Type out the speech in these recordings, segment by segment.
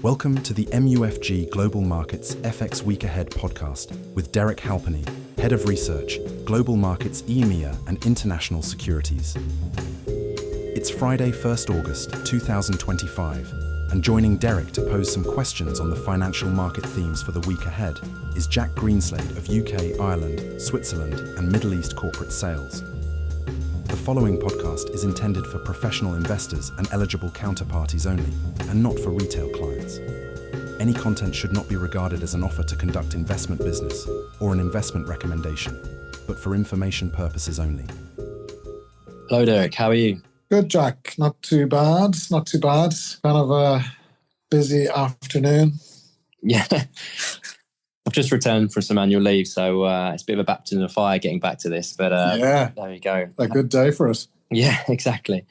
Welcome to the MUFG Global Markets FX Week Ahead podcast with Derek Halpenny, Head of Research, Global Markets EMEA and International Securities. It's Friday, 1st August 2025, and joining Derek to pose some questions on the financial market themes for the week ahead is Jack Greenslade of UK, Ireland, Switzerland and Middle East Corporate Sales. The following podcast is intended for professional investors and eligible counterparties only, and not for retail clients. Any content should not be regarded as an offer to conduct investment business or an investment recommendation, but for information purposes only. Hello, Derek. How are you? Good, Jack. Not too bad. Not too bad. Kind of a busy afternoon. Yeah. I've just returned from some annual leave, so it's a bit of a baptism of fire getting back to this. But there you go. A good day for us. Yeah, exactly.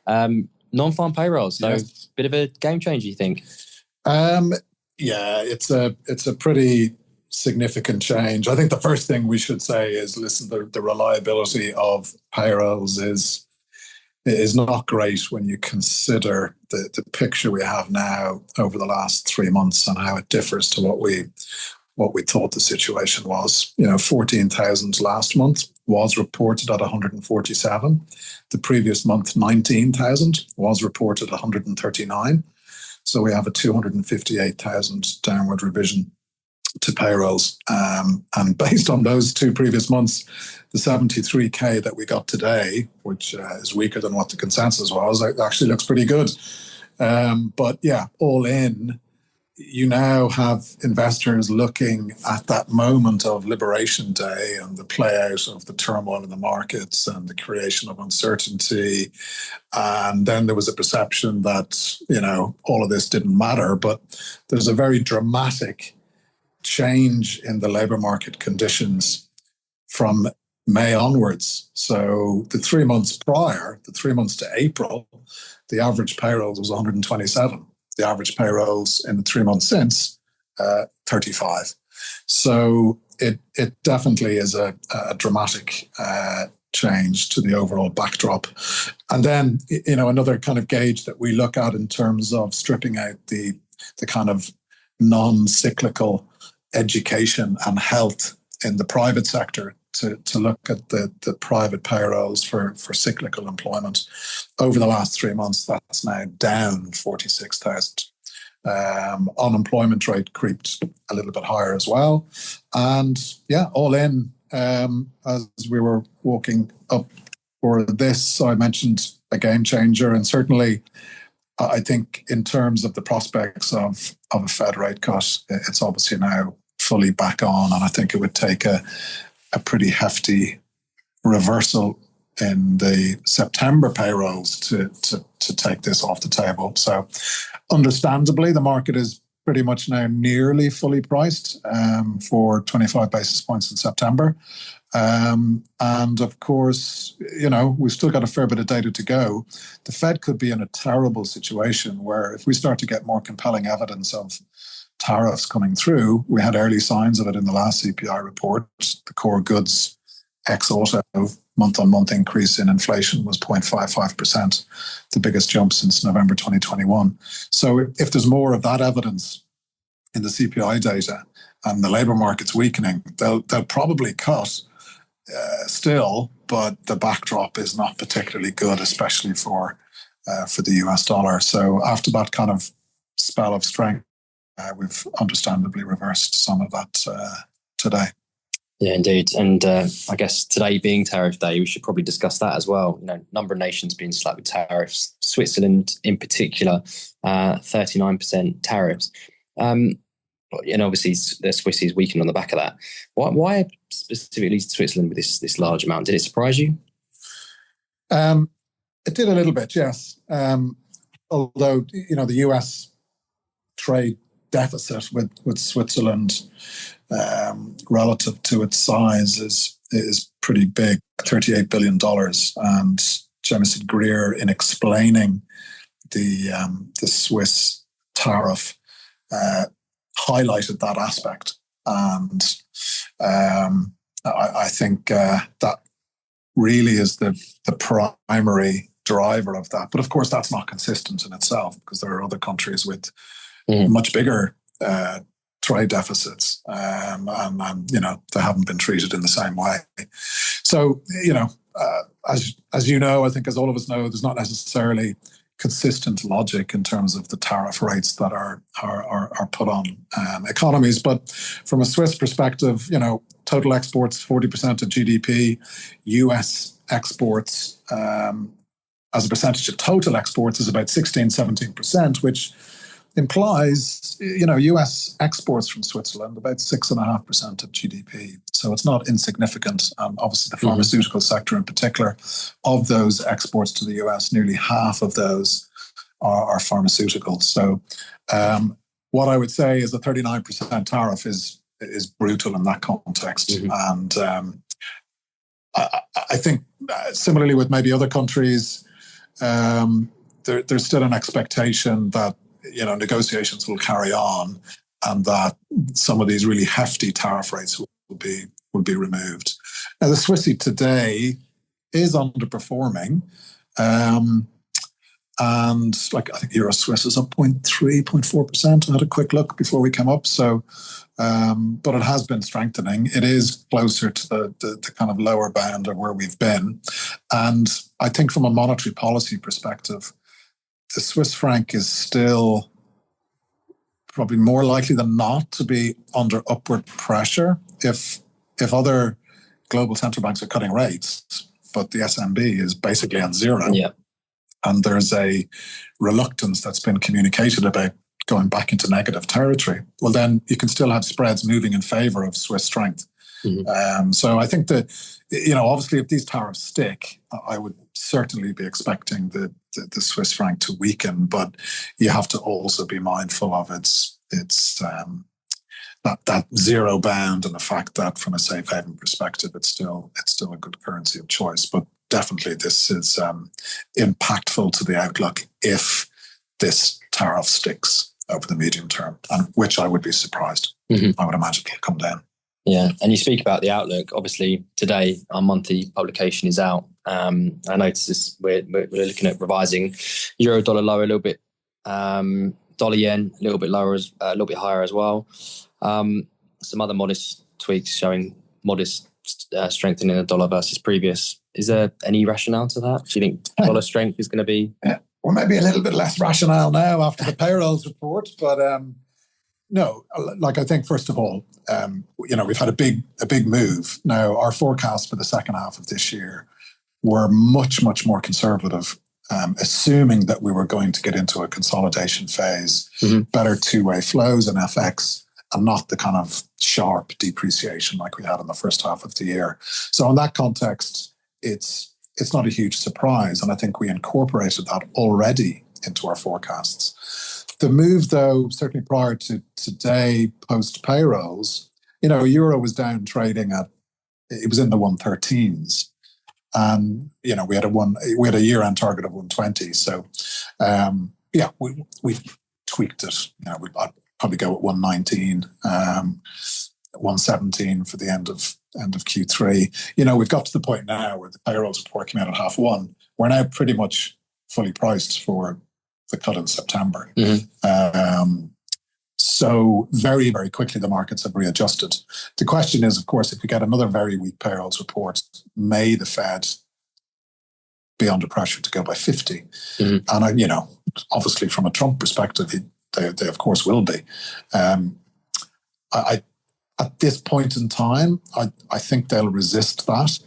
Non-farm payrolls, so Yes. bit of a game changer, you think? Yeah, it's a pretty significant change. I think the first thing we should say is, listen, the reliability of payrolls is not great when you consider the picture we have now over the last 3 months and how it differs to what we thought the situation was. 14,000 last month was reported at 147. The previous month, 19,000 was reported at 139. So we have a 258,000 downward revision to payrolls. And based on those two previous months, the 73K that we got today, which is weaker than what the consensus was, actually looks pretty good. But yeah, all in, you now have investors looking at that moment of Liberation Day and the play out of the turmoil in the markets and the creation of uncertainty. And then there was a perception that, all of this didn't matter. But there's a very dramatic change in the labour market conditions from May onwards. So the 3 months prior, the 3 months to April, the average payrolls was 127. The average payrolls in the 3 months since, 35. So it definitely is a dramatic change to the overall backdrop. And then, another kind of gauge that we look at in terms of stripping out the kind of non-cyclical education and health in the private sector to look at the private payrolls for cyclical employment. Over the last 3 months, that's now down 46,000. Unemployment rate creeped a little bit higher as well. And yeah, all in, as we were walking up for this, I mentioned a game changer. And certainly, I think in terms of the prospects of a Fed rate cut, it's obviously now fully back on. And I think it would take a pretty hefty reversal in the September payrolls to take this off the table. So understandably, the market is pretty much now nearly fully priced for 25 basis points in September. And of course, we've still got a fair bit of data to go. The Fed could be in a terrible situation where if we start to get more compelling evidence of tariffs coming through, we had early signs of it in the last CPI report. The core goods ex-auto month-on-month increase in inflation was 0.55%, the biggest jump since November 2021. So if there's more of that evidence in the CPI data and the labour market's weakening, they'll probably cut still, but the backdrop is not particularly good, especially for the US dollar. So after that kind of spell of strength, we've understandably reversed some of that today. Yeah, indeed. And I guess today being tariff day, we should probably discuss that as well. Number of nations being slapped with tariffs, Switzerland in particular, 39% tariffs. And obviously the Swissies weakened on the back of that. Why specifically Switzerland with this large amount? Did it surprise you? It did a little bit, yes. Although, the US trade deficit with Switzerland relative to its size is pretty big, $38 billion. And Jamison Greer, in explaining the Swiss tariff, highlighted that aspect. And I think that really is the primary driver of that. But of course, that's not consistent in itself because there are other countries with much bigger trade deficits, and they haven't been treated in the same way. So as you know, I think as all of us know, there's not necessarily consistent logic in terms of the tariff rates that are put on economies. But from a Swiss perspective, total exports 40% of GDP, US exports as a percentage of total exports is about 16-17%, which implies, US exports from Switzerland about 6.5% of GDP. So it's not insignificant. Obviously, the pharmaceutical sector in particular, of those exports to the US, nearly half of those are pharmaceuticals. So what I would say is a 39% tariff is brutal in that context. And I think similarly with maybe other countries, there's still an expectation that negotiations will carry on, and that some of these really hefty tariff rates will be removed. Now, the Swissy today is underperforming, and I think Euro Swiss is up 0.4%. I had a quick look before we came up. So, but it has been strengthening. It is closer to the kind of lower bound of where we've been, and I think from a monetary policy perspective, the Swiss franc is still probably more likely than not to be under upward pressure if other global central banks are cutting rates, but the SNB is basically on zero. Yeah. And there's a reluctance that's been communicated about going back into negative territory. Well, then you can still have spreads moving in favor of Swiss strength. So I think that, obviously if these tariffs stick, I would certainly be expecting the Swiss franc to weaken, but you have to also be mindful of its that zero bound, and the fact that from a safe haven perspective, it's still a good currency of choice. But definitely this is impactful to the outlook if this tariff sticks over the medium term, and which I would be surprised. I would imagine it'll come down. Yeah, and you speak about the outlook. Obviously, today our monthly publication is out. I noticed this. We're looking at revising euro dollar lower a little bit, dollar yen a little bit lower, a little bit higher as well. Some other modest tweaks showing modest strengthening of the dollar versus previous. Is there any rationale to that? Do you think dollar strength is going to be? Well, maybe a little bit less rationale now after the payrolls report, but. No, I think first of all, we've had a big move. Now, our forecasts for the second half of this year were much, much more conservative, assuming that we were going to get into a consolidation phase, better two-way flows in FX, and not the kind of sharp depreciation like we had in the first half of the year. So in that context, it's not a huge surprise, and I think we incorporated that already into our forecasts. The move, though, certainly prior to today, post payrolls, euro was down trading it was in the 113s, and we had a year-end target of 120. So, we've tweaked it. I'd probably go at 119, 117 for the end of Q3. We've got to the point now where the payrolls report came out at 1:30. We're now pretty much fully priced for the cut in September. So very, very quickly the markets have readjusted. The question is, of course, if we get another very weak payrolls report, may the Fed be under pressure to go by 50? And obviously from a Trump perspective, they of course will be. At this point in time, I think they'll resist that.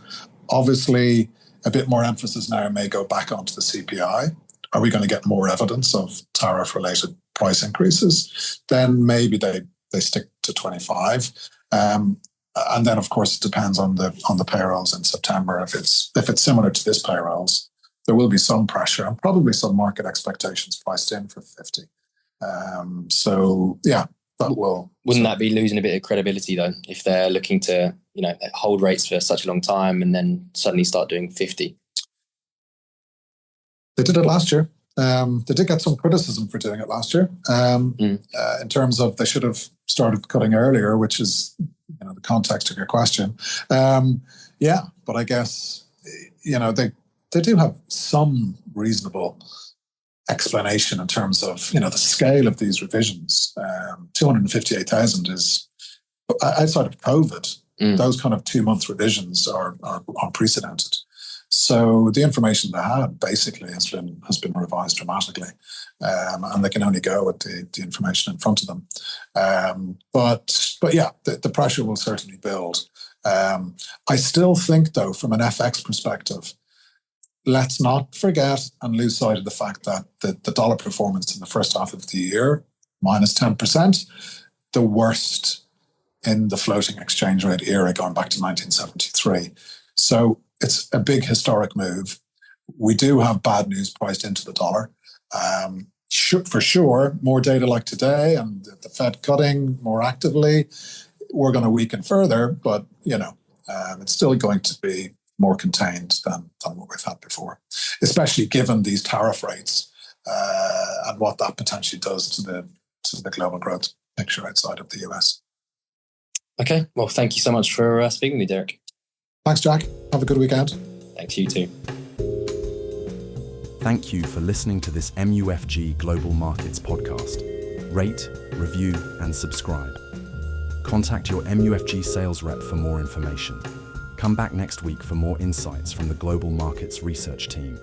Obviously, a bit more emphasis now may go back onto the CPI. Are we going to get more evidence of tariff-related price increases? Then maybe they stick to 25. And then, of course, it depends on the payrolls in September. If it's similar to this payrolls, there will be some pressure and probably some market expectations priced in for 50. So yeah, that will. Wouldn't that be losing a bit of credibility though, if they're looking to hold rates for such a long time and then suddenly start doing 50? They did it last year. They did get some criticism for doing it last year, in terms of they should have started cutting earlier, which is the context of your question. But I guess they do have some reasonable explanation in terms of, the scale of these revisions. 258,000 is, outside of COVID, those kind of 2-month revisions are unprecedented. So the information they had basically has been revised dramatically, and they can only go with the information in front of them. But yeah, the pressure will certainly build. I still think, though, from an FX perspective, let's not forget and lose sight of the fact that the dollar performance in the first half of the year, minus 10%, the worst in the floating exchange rate era going back to 1973. So it's a big historic move. We do have bad news priced into the dollar. For sure, more data like today and the Fed cutting more actively, we're going to weaken further, but it's still going to be more contained than what we've had before, especially given these tariff rates and what that potentially does to the global growth picture outside of the US. Okay, well, thank you so much for speaking with me, Derek. Thanks, Jack. Have a good weekend. Thanks, you too. Thank you for listening to this MUFG Global Markets podcast. Rate, review, and subscribe. Contact your MUFG sales rep for more information. Come back next week for more insights from the Global Markets Research team.